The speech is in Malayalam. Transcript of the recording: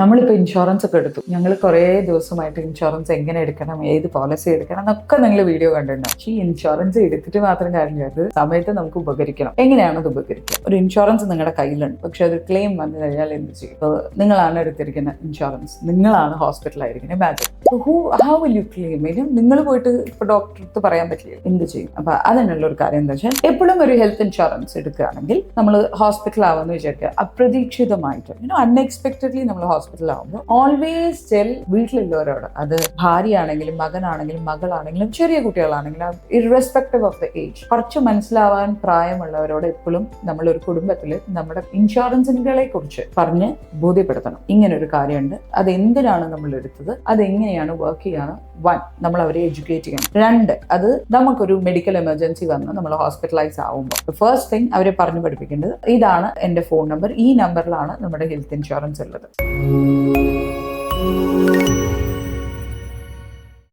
നമ്മളിപ്പോൾ ഇൻഷുറൻസ് ഒക്കെ എടുത്തു, ഞങ്ങൾ കുറേ ദിവസമായിട്ട് ഇൻഷുറൻസ് എങ്ങനെ എടുക്കണം, ഏത് പോളിസി എടുക്കണം എന്നൊക്കെ നിങ്ങൾ വീഡിയോ കണ്ടിട്ടുണ്ടാവും. പക്ഷേ ഈ ഇൻഷുറൻസ് എടുത്തിട്ട് മാത്രം കാര്യമില്ല, അത് സമയത്ത് നമുക്ക് ഉപകരിക്കണം. എങ്ങനെയാണ് അത് ഉപകരിക്കുക? ഒരു ഇൻഷുറൻസ് നിങ്ങളുടെ കയ്യിലുണ്ട്, പക്ഷെ അത് ക്ലെയിം വന്നു കഴിഞ്ഞാൽ എന്ത് ചെയ്യും? ഇപ്പോൾ നിങ്ങളാണ് എടുത്തിരിക്കുന്ന ഇൻഷുറൻസ്, നിങ്ങളാണ് ഹോസ്പിറ്റലായിരിക്കുന്നത്, imagine. How will you claim? നിങ്ങൾ പോയിട്ട് ഇപ്പോൾ ഡോക്ടർക്ക് പറയാൻ പറ്റില്ല, എന്ത് ചെയ്യും? അപ്പൊ അതിനുള്ള ഒരു കാര്യം എന്താ വെച്ചാൽ, എപ്പോഴും ഒരു ഹെൽത്ത് ഇൻഷുറൻസ് എടുക്കുകയാണെങ്കിൽ നമ്മൾ ഹോസ്പിറ്റലാവുമെന്ന് വിചാരിക്കുക, അപ്രതീക്ഷിതമായിട്ട് അൺഎക്സ്പെക്ടഡ്ലി നമ്മൾ ഹോസ്പിറ്റലാവുമ്പോൾ ഓൾവേസ് ടെൽ വീട്ടിലുള്ളവരോട്, അത് ഭാര്യയാണെങ്കിലും മകനാണെങ്കിലും മകളാണെങ്കിലും ചെറിയ കുട്ടികളാണെങ്കിലും ഇറസ്പെക്റ്റീവ് ഓഫ് ദ ഏജ്, കുറച്ച് മനസ്സിലാവാൻ പ്രായമുള്ളവരോട് എപ്പോഴും നമ്മൾ ഒരു കുടുംബത്തിൽ നമ്മുടെ ഇൻഷുറൻസുകളെ കുറിച്ച് പറഞ്ഞ് ബോധ്യപ്പെടുത്തണം. ഇങ്ങനൊരു കാര്യമുണ്ട്, അത് എന്തിനാണ് നമ്മൾ എടുത്തത്, അതെങ്ങനെയാണ് വർക്ക് ചെയ്യാന്ന്. 1, നമ്മൾ അവരെ എഡ്യൂക്കേറ്റ് ചെയ്യണം. 2, അത് നമുക്കൊരു മെഡിക്കൽ എമർജൻസി വന്ന് നമ്മൾ ഹോസ്പിറ്റലൈസ് ആവുമ്പോൾ ഫസ്റ്റ് തിങ് അവരെ പറഞ്ഞു പഠിപ്പിക്കേണ്ടത്, ഇതാണ് എൻ്റെ ഫോൺ നമ്പർ, ഈ നമ്പറിലാണ് നമ്മുടെ ഹെൽത്ത് ഇൻഷുറൻസ് ഉള്ളത്.